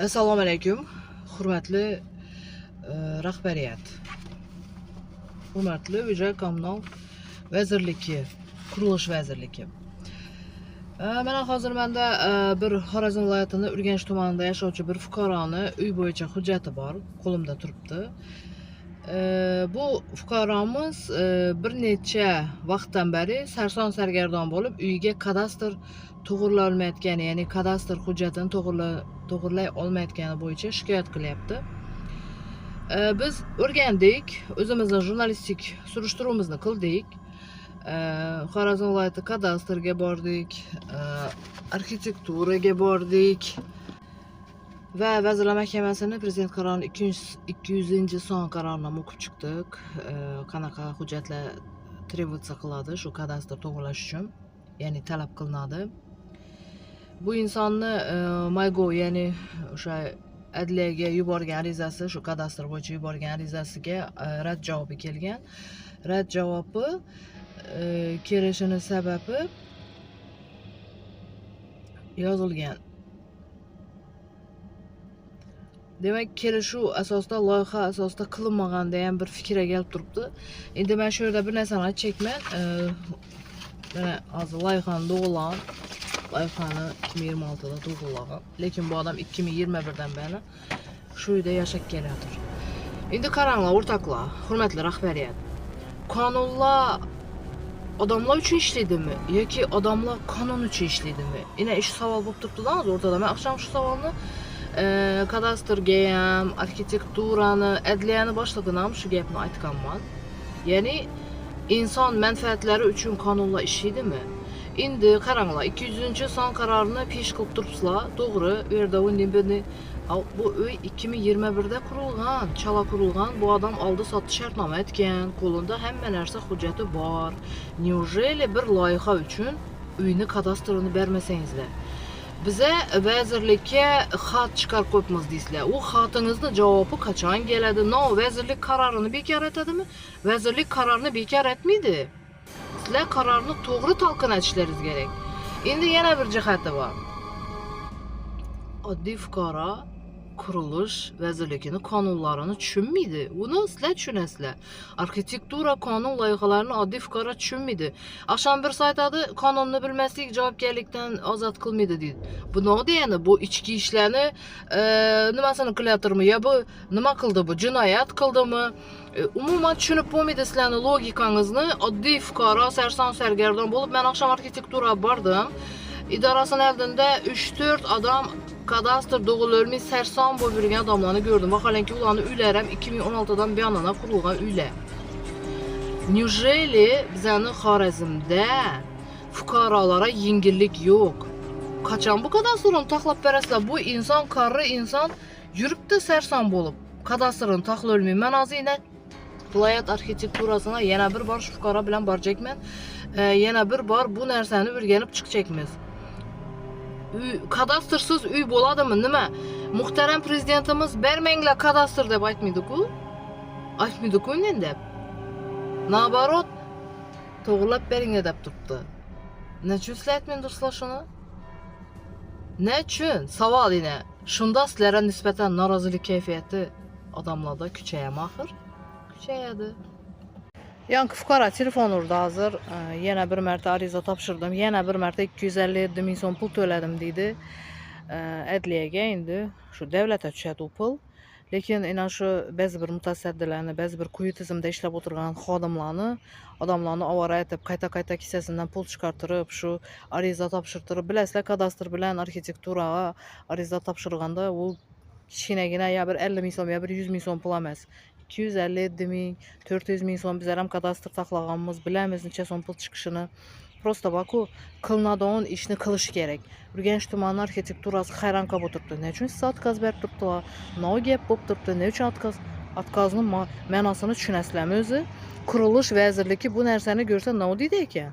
Assalomu alaykum, hurmatli rahbariyat. Hurmatli Uy-joy kommunal vazirligi, qurilish vazirligi. Mana hozir menda bir Xorazm viloyatining Urganch tumanida yashovchi bir fuqaroni uy bo'yicha hujjati bor, qo'limda turibdi. Bu fuqaromiz bir necha vaqtdan beri sarson sargardon bo'lib, uyiga kadastr to'g'irlanmayotgani, ya'ni kadastr hujjatini to'g'irlay olmayotgani bo'yicha shikoyat qilyapti. Biz o'rgandik, o'zimizning jurnalistik surishtiruvimizni qildik. Xorazm viloyati kadastrga bordik, arxitekturaga bordik va Vazirlar Mahkamasining Prezident qarorining 200-son qarorini o'qib chiqdik. Qanaqa hujjatlar trebutsiya qiladi shu kadastr to'g'irlash uchun, ya'ni talab qilinadi. Bu insonni MyGov, ya'ni o'sha adliyaga yuborgan arizasi, shu kadastr bo'yicha yuborgan arizasiga rad javobi kelgan. Rad javobi kelishining sababi yozilgan. Demak, kelishuv asosida, loyiha asosida qilinmaganda ham bir fikrga kelib turibdi. Endi men shu yerda bir narsani aytchakman. Mana hozir loyihani to'g'irlagan. Loyihani 2026da to'g'irlagan. Lekin bu odam 2021dan beri shu uyda yashab kelayotir. Endi qaranglar o'rtoqlar, hurmatli rahbariyat. Qonunlar odamlar uchun ishlaydimi yoki odamlar qonun uchun ishlaydimi? Yana ish savol bo'lib turibdi-da hozir o'rtada. Men aqsham shu savolni kadastrga ham, arxitekturani, adliyani boshlig'idan ham shu gapni aytganman. Ya'ni inson manfaatlari uchun qonunlar ishlaydimi? Endi qaranglar, 200-son qarorini pesh qilib turibsizlar. To'g'ri, u yerda bu uy 2021da qurilgan, chala qurilgan. Bu odam oldi sotdi shartnoma aytgan, qo'lida hamma narsa hujjati bor. Neujeli bir loyiha uchun uyni kadastrini bermasangizlar? Bize vazirlikka xat chiqarib qo'yibmiz deysizlar. U xatingizni javobi qachon keladi? No, vazirlik qarorini bekor etadimi? Vazirlik qarorini bekor etmaydi. Sizlar qarorni to'g'ri talqinatishlaringiz kerak. Endi yana bir jihati bor. Oddiy fuqaro qurilish vazirligining qonunlarini tushunmaydi. Uni sizlar tushunasizlar. Arxitektura qonun loyihalarini oddiy fuqaro tushunmaydi. Aqsham bir aytadi, qonunni bilmaslik javobgarlikdan ozod qilmaydi deydi. Bu nima degani? Bu ichki ishlarni nimasini qilayotirmi? Ya bu nima qildi bu? Jinoyat qildimi? Umuman tushunib bo'lmaydi sizlarning logikangizni. Oddiy fuqaro sarson sargardon bo'lib, men aqsham arxitektura bordim. İdarasının oldida 3-4 adam kadastr to'g'irlolmay sarson bo'lib yurgan odamlarni ko'rdim. Vaholanki ularning uylari ham 2016dan buyon qurilgan uylar. Neujeli bizning Xorazmda fuqarolarga yengillik yo'q? Qachon bu kadastrni taxlab berasizlar? Bu inson, qarri inson yuribdi sarson bo'lib. Kadastrni taxlolmay. Men hozir viloyat arxitekturasini yana bir bor shu fuqaro bilan borjakman. Yana bir bor bu narsani o'rganib chiqchakmiz. Kadastrsiz uy bo'ladimi? Nima? Muhtaram prezidentimiz bermanglar kadastr deb aytmaydi-ku. Aytmaydi-ku endi. Nabarot to'g'irlab beringlar deb turibdi. Nechun sizlar aytmaydirsizlar shuni? Nechun? Savol yana. Shunda sizlarga nisbatan norozilik kayfiyati odamlarda kuchayadimi axir? Kuchayadi. Yangi fuqaro telefon urdi hozir. Yana bir marta ariza topshirdim. Yana bir marta 257 ming so'm pul to'ladim deydi. Adliyaga endi shu davlatga tushadi u pul. Lekin ana shu ba'zi bir mutasaddilarni, ba'zi bir quyi tizimda ishlab o'tirgan xodimlarni, odamlarni ovora etib, qayta kissasidan pul chiqartirib, shu ariza topshirtirib, bilasizlar, kadastr bilan arxitekturaga ariza topshirganda u kichkinagina ya bir 50 ming so'm, ya bir 100 ming so'm pul emas. 257 ming, 400 ming so'm bizlar ham kadastr taxlaganmiz, bilamiz necha so'm pul chiqishini. Prosta baku qilinadigan ishni qilish kerak. Urganch tumani arxitekturasi hayron qolib o'tiribdi. Nechun siz otkaz berib turibdilar? No gap bo'lib turibdi. Nechun otkazning ma'nosini tushunasizlarmi o'zi? Qurilish vazirligi bu narsani ko'rsa nima deydi ekan?